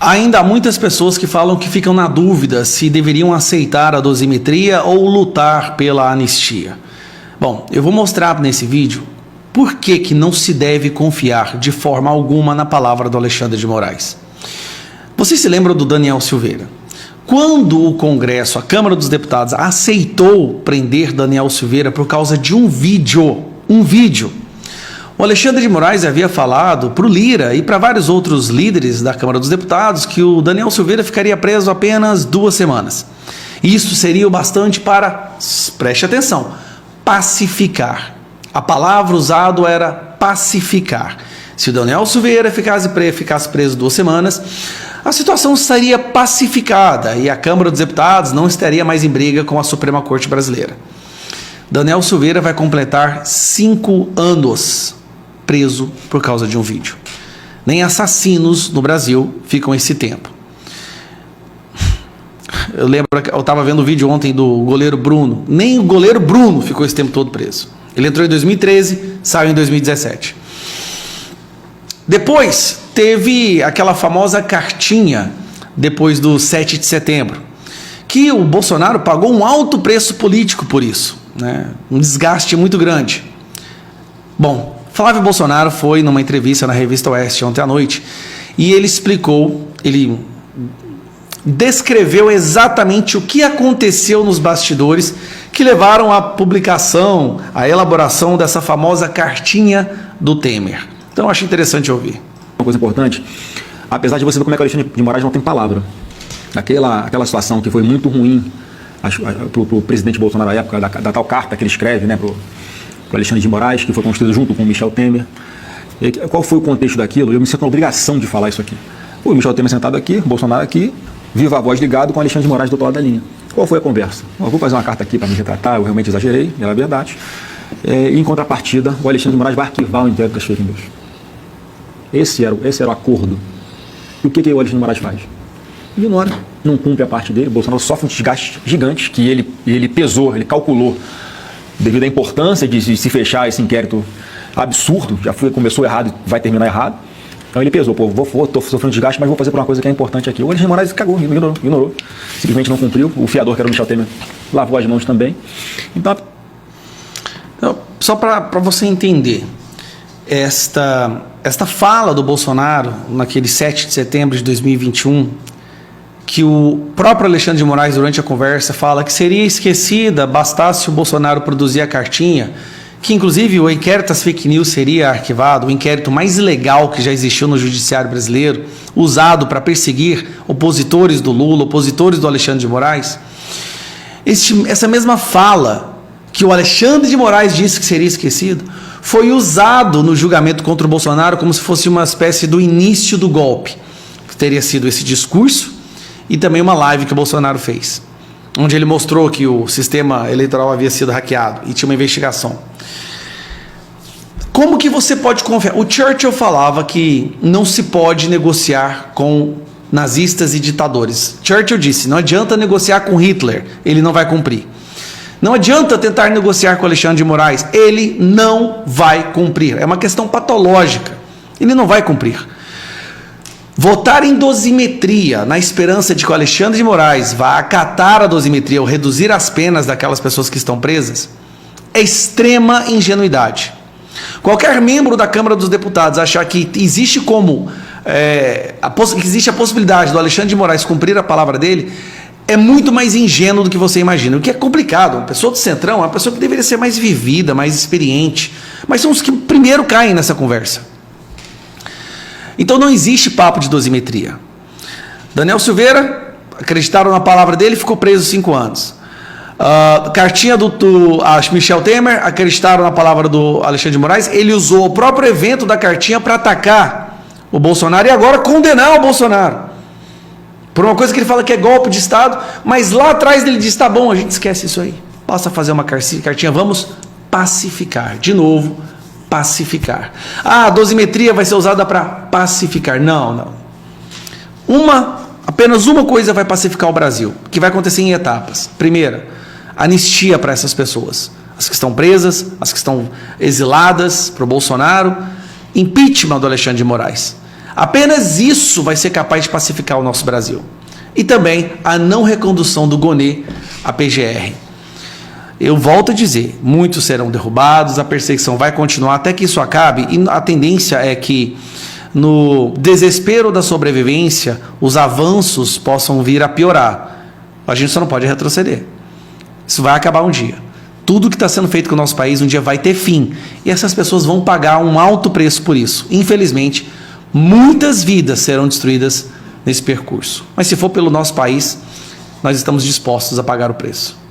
Ainda há muitas pessoas que falam que ficam na dúvida se deveriam aceitar a dosimetria ou lutar pela anistia. Bom, eu vou mostrar nesse vídeo por que não se deve confiar de forma alguma na palavra do Alexandre de Moraes. Vocês se lembram do Daniel Silveira? Quando o Congresso, a Câmara dos Deputados, aceitou prender Daniel Silveira por causa de um vídeo, o Alexandre de Moraes havia falado para o Lira e para vários outros líderes da Câmara dos Deputados que o Daniel Silveira ficaria preso apenas 2 semanas. Isso seria o bastante para, preste atenção, pacificar. A palavra usada era pacificar. Se o Daniel Silveira ficasse preso 2 semanas, a situação estaria pacificada e a Câmara dos Deputados não estaria mais em briga com a Suprema Corte Brasileira. Daniel Silveira vai completar 5 anos preso por causa de um vídeo. Nem assassinos no Brasil ficam esse tempo. Eu lembro que eu estava vendo o vídeo ontem do goleiro Bruno. Nem o goleiro Bruno ficou esse tempo todo preso. Ele entrou em 2013, saiu em 2017. Depois teve aquela famosa cartinha, depois do 7 de setembro, que o Bolsonaro pagou um alto preço político por isso, né? Um desgaste muito grande. Bom, Flávio Bolsonaro foi numa entrevista na Revista Oeste ontem à noite e ele explicou, ele descreveu exatamente o que aconteceu nos bastidores que levaram à publicação, à elaboração dessa famosa cartinha do Temer. Então eu acho interessante ouvir. Uma coisa importante, apesar de você ver como é que o Alexandre de Moraes não tem palavra, aquela situação que foi muito ruim para o presidente Bolsonaro na época, da tal carta que ele escreve, né, para o Alexandre de Moraes, que foi construído junto com o Michel Temer. E qual foi o contexto daquilo? Eu me sinto na obrigação de falar isso aqui. O Michel Temer sentado aqui, o Bolsonaro aqui, viva a voz ligado com o Alexandre de Moraes do outro lado da linha. Qual foi a conversa? Eu vou fazer uma carta aqui para me retratar, eu realmente exagerei, era verdade. E em contrapartida, o Alexandre de Moraes vai arquivar o inquérito das fake news. Esse era o acordo. E o que o Alexandre de Moraes faz? Ignora, não cumpre a parte dele. O Bolsonaro sofre um desgaste gigante que ele pesou, ele calculou, devido à importância de se fechar esse inquérito absurdo, começou errado e vai terminar errado. Então ele pesou, estou sofrendo desgaste, mas vou fazer por uma coisa que é importante aqui. O Alexandre de Moraes cagou, ignorou, simplesmente não cumpriu. O fiador, que era o Michel Temer, lavou as mãos também. Então, só para você entender, esta fala do Bolsonaro, naquele 7 de setembro de 2021, que o próprio Alexandre de Moraes, durante a conversa, fala que seria esquecida, bastasse o Bolsonaro produzir a cartinha, que inclusive o inquérito das fake news seria arquivado, o inquérito mais ilegal que já existiu no judiciário brasileiro, usado para perseguir opositores do Lula, opositores do Alexandre de Moraes. Essa mesma fala que o Alexandre de Moraes disse que seria esquecido, foi usado no julgamento contra o Bolsonaro como se fosse uma espécie do início do golpe. Teria sido esse discurso e também uma live que o Bolsonaro fez, onde ele mostrou que o sistema eleitoral havia sido hackeado e tinha uma investigação. Como que você pode confiar? O Churchill falava que não se pode negociar com nazistas e ditadores. Churchill disse, não adianta negociar com Hitler, ele não vai cumprir. Não adianta tentar negociar com Alexandre de Moraes, ele não vai cumprir. É uma questão patológica, ele não vai cumprir. Votar em dosimetria, na esperança de que o Alexandre de Moraes vá acatar a dosimetria ou reduzir as penas daquelas pessoas que estão presas, é extrema ingenuidade. Qualquer membro da Câmara dos Deputados achar que existe existe a possibilidade do Alexandre de Moraes cumprir a palavra dele, é muito mais ingênuo do que você imagina. O que é complicado, uma pessoa do Centrão é uma pessoa que deveria ser mais vivida, mais experiente, mas são os que primeiro caem nessa conversa. Então não existe papo de dosimetria. Daniel Silveira, acreditaram na palavra dele, ficou preso 5 anos. Cartinha do Michel Temer, acreditaram na palavra do Alexandre de Moraes, ele usou o próprio evento da cartinha para atacar o Bolsonaro e agora condenar o Bolsonaro. Por uma coisa que ele fala que é golpe de Estado, mas lá atrás ele diz, tá bom, a gente esquece isso aí. Passa a fazer uma cartinha, vamos pacificar. De novo, pacificar. A dosimetria vai ser usada para pacificar. Não. Apenas uma coisa vai pacificar o Brasil, que vai acontecer em etapas. Primeira, anistia para essas pessoas. As que estão presas, as que estão exiladas para o Bolsonaro. Impeachment do Alexandre de Moraes. Apenas isso vai ser capaz de pacificar o nosso Brasil. E também a não recondução do Gonê à PGR. Eu volto a dizer, muitos serão derrubados, a perseguição vai continuar até que isso acabe, e a tendência é que, no desespero da sobrevivência, os avanços possam vir a piorar. A gente só não pode retroceder. Isso vai acabar um dia. Tudo que está sendo feito com o nosso país um dia vai ter fim. E essas pessoas vão pagar um alto preço por isso. Infelizmente, muitas vidas serão destruídas nesse percurso. Mas se for pelo nosso país, nós estamos dispostos a pagar o preço.